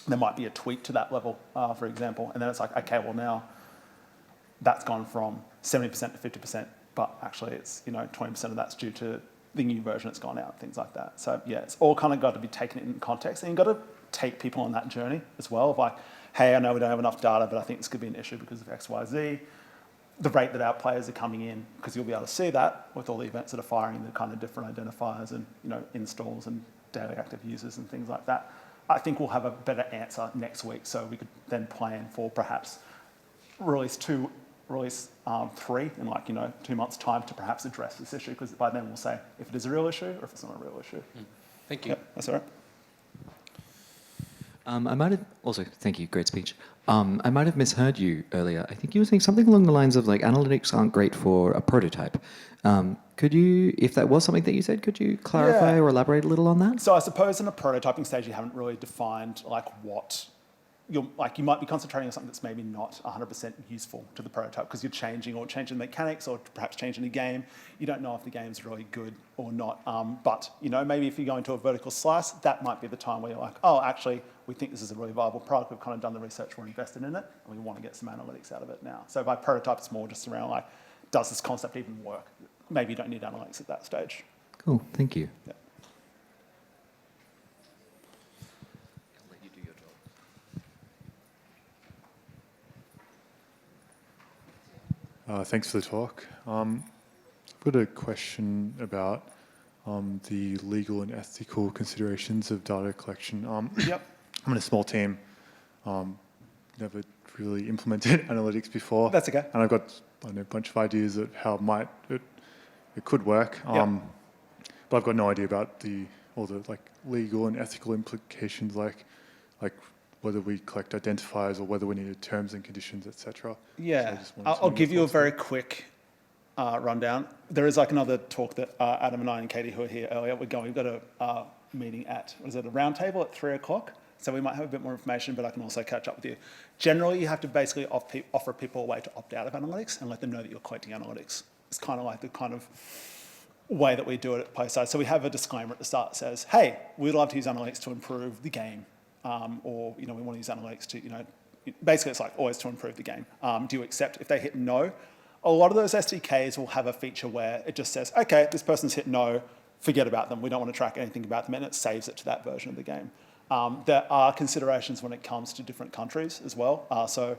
Speaker 1: there might be a tweak to that level, for example, and then it's like, okay, well now that's gone from 70% to 50%, but actually it's 20% of that's due to the new version that's gone out, things like that. So yeah, it's all kind of got to be taken in context, and you've got to take people on that journey as well of like, hey, I know we don't have enough data, but I think this could be an issue because of X, Y, Z. The rate that our players are coming in, because you'll be able to see that with all the events that are firing the kind of different identifiers and installs and daily active users and things like that. I think we'll have a better answer next week, so we could then plan for perhaps release 2, release 3 in 2 months' time to perhaps address this issue, because by then we'll say if it is a real issue or if it's not a real issue.
Speaker 6: Thank you.
Speaker 1: Yep, that's all right.
Speaker 7: I might have also, thank you, great speech. I might have misheard you earlier. I think you were saying something along the lines of like analytics aren't great for a prototype. Could you, if that was something that you said, could you clarify or elaborate a little on that?
Speaker 1: So I suppose in a prototyping stage, you haven't really defined what you might be concentrating on something that's maybe not 100% useful to the prototype because you're changing the mechanics or perhaps changing the game. You don't know if the game's really good or not. But maybe if you go into a vertical slice, that might be the time where you're like, oh, actually, we think this is a really viable product. We've kind of done the research, we're invested in it, and we want to get some analytics out of it now. So by prototype, it's more just around like, does this concept even work? Maybe you don't need analytics at that stage.
Speaker 7: Cool, thank you.
Speaker 1: Yeah.
Speaker 7: I'll let you do your job.
Speaker 8: Thanks for the talk. I've got a question about the legal and ethical considerations of data collection.
Speaker 1: Yep.
Speaker 8: I'm in a small team, never really implemented analytics before.
Speaker 1: That's okay.
Speaker 8: And I've got a bunch of ideas of how it could work, but I've got no idea about all the legal and ethical implications, like whether we collect identifiers or whether we needed terms and conditions, etc.
Speaker 1: Yeah,
Speaker 8: So
Speaker 1: I'll give you a very quick rundown. There is another talk that Adam and I and Katie, who are here earlier, we've got a meeting at, a round table at 3 o'clock. So we might have a bit more information, but I can also catch up with you. Generally, you have to basically offer people a way to opt out of analytics and let them know that you're collecting analytics. It's kind of like the kind of way that we do it at PlaySide. So we have a disclaimer at the start that says, hey, we'd love to use analytics to improve the game. Or we want to use analytics to, basically it's like always to improve the game. Do you accept? If they hit no, a lot of those SDKs will have a feature where it just says, okay, this person's hit no, forget about them. We don't want to track anything about them, and it saves it to that version of the game. There are considerations when it comes to different countries as well. So,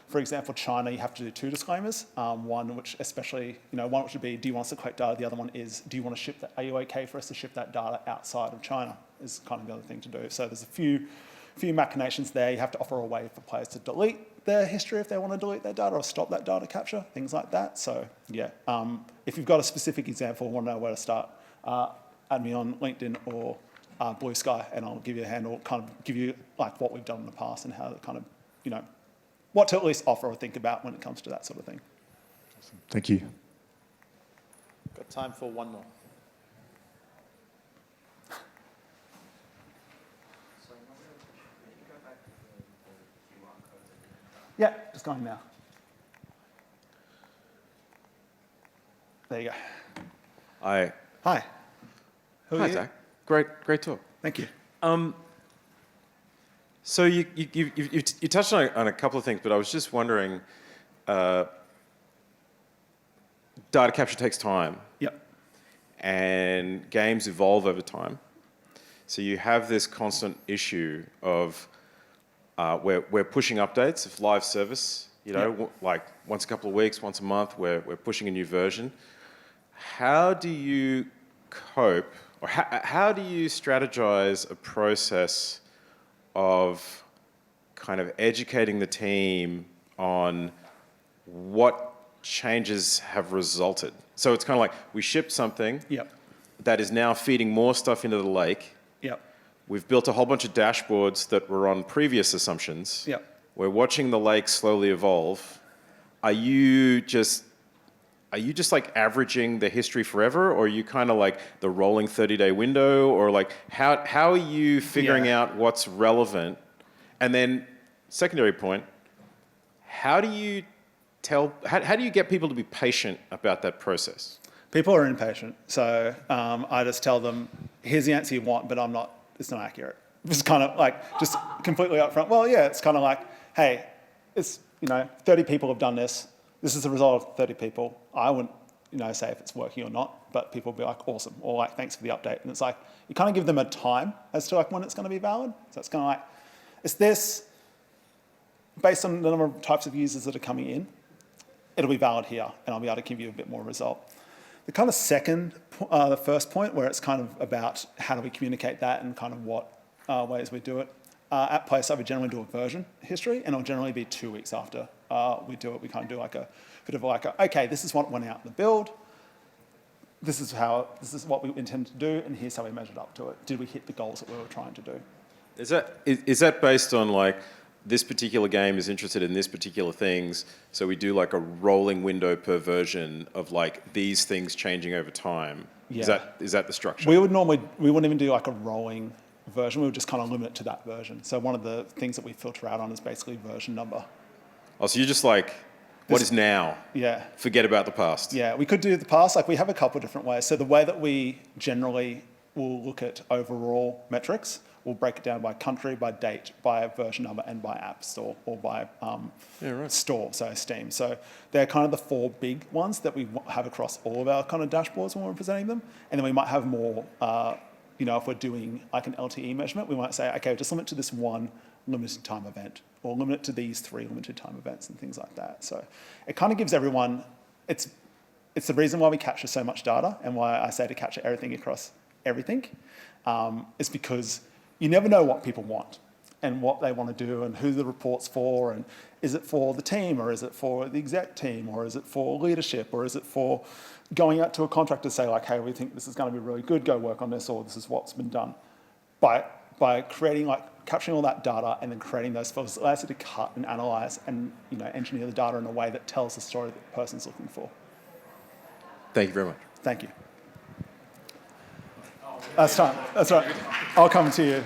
Speaker 1: for example, China, you have to do 2 disclaimers. One which especially, one which would be, do you want us to collect data? The other one is, do you want to ship that? Are you okay for us to ship that data outside of China? Is kind of the other thing to do. So there's a few machinations there. You have to offer a way for players to delete their history if they want to delete their data or stop that data capture, things like that. So yeah, if you've got a specific example, want to know where to start, add me on LinkedIn or Blue Sky, and I'll give you a handle, kind of give you what we've done in the past and how to kind of, what to at least offer or think about when it comes to that sort of thing.
Speaker 8: Awesome. Thank you.
Speaker 3: Got time for one more.
Speaker 1: Yeah, just going now. There you go.
Speaker 9: Hi.
Speaker 1: Hi. Who are
Speaker 9: Hi,
Speaker 1: you?
Speaker 9: Zach. Great talk.
Speaker 1: Thank you.
Speaker 9: So you touched on a couple of things, but I was just wondering, data capture takes time.
Speaker 1: Yep.
Speaker 9: And games evolve over time. So you have this constant issue of we're pushing updates of live service, like once a couple of weeks, once a month, we're pushing a new version. How do you cope, or how do you strategize a process of kind of educating the team on what changes have resulted? So it's kind of like we shipped something that is now feeding more stuff into the lake.
Speaker 1: Yep.
Speaker 9: We've built a whole bunch of dashboards that were on previous assumptions.
Speaker 1: Yep.
Speaker 9: We're watching the lake slowly evolve. Are you just like averaging the history forever, or are you kind of like the rolling 30-day window, or like how are you figuring out what's relevant? And then secondary point, how do you get people to be patient about that process?
Speaker 1: People are impatient, so I just tell them, here's the answer you want, but it's not accurate. It's kind of like just completely upfront. Well, yeah, it's kind of like, hey, it's 30 people have done this. This is the result of 30 people. I wouldn't say if it's working or not, but people will be like, awesome, or like, thanks for the update. And it's like, you kind of give them a time as to like when it's going to be valid. So it's kind of like, it's this, based on the number of types of users that are coming in, it'll be valid here, and I'll be able to give you a bit more result. The kind of the first point, where it's kind of about how do we communicate that and kind of what ways we do it. At PlaySide, we generally do a version history, and it'll generally be 2 weeks after we do it. We kind of do like a bit of like, okay, this is what went out in the build. This is what we intend to do, and here's how we measured up to it. Did we hit the goals that we were trying to do?
Speaker 9: Is that based on like this particular game is interested in this particular things, so we do like a rolling window per version of like these things changing over time?
Speaker 1: Yeah.
Speaker 9: Is that the structure?
Speaker 1: We wouldn't even do like a rolling version. We would just kind of limit it to that version. So one of the things that we filter out on is basically version number.
Speaker 9: Oh, so you're just like, what is now?
Speaker 1: Yeah.
Speaker 9: Forget about the past.
Speaker 1: Yeah, we could do the past. Like we have a couple of different ways. So the way that we generally will look at overall metrics, we'll break it down by country, by date, by version number, and by app store, or by store, so Steam. So they're kind of the 4 big ones that we have across all of our kind of dashboards when we're presenting them. And then we might have more, if we're doing like an LTE measurement, we might say, okay, just limit to this one limited time event, or limit it to these 3 limited time events and things like that. So it kind of gives everyone, it's the reason why we capture so much data, and why I say to capture everything across everything, is because you never know what people want and what they want to do and who the report's for, and is it for the team, or is it for the exec team, or is it for leadership, or is it for going out to a contractor to say like, hey, we think this is going to be really good, go work on this, or this is what's been done. By creating, like, capturing all that data and then creating those files, it allows you to cut and analyze and engineer the data in a way that tells the story that the person's looking for.
Speaker 9: Thank you very much.
Speaker 1: Thank you. That's time. That's right. I'll come to you.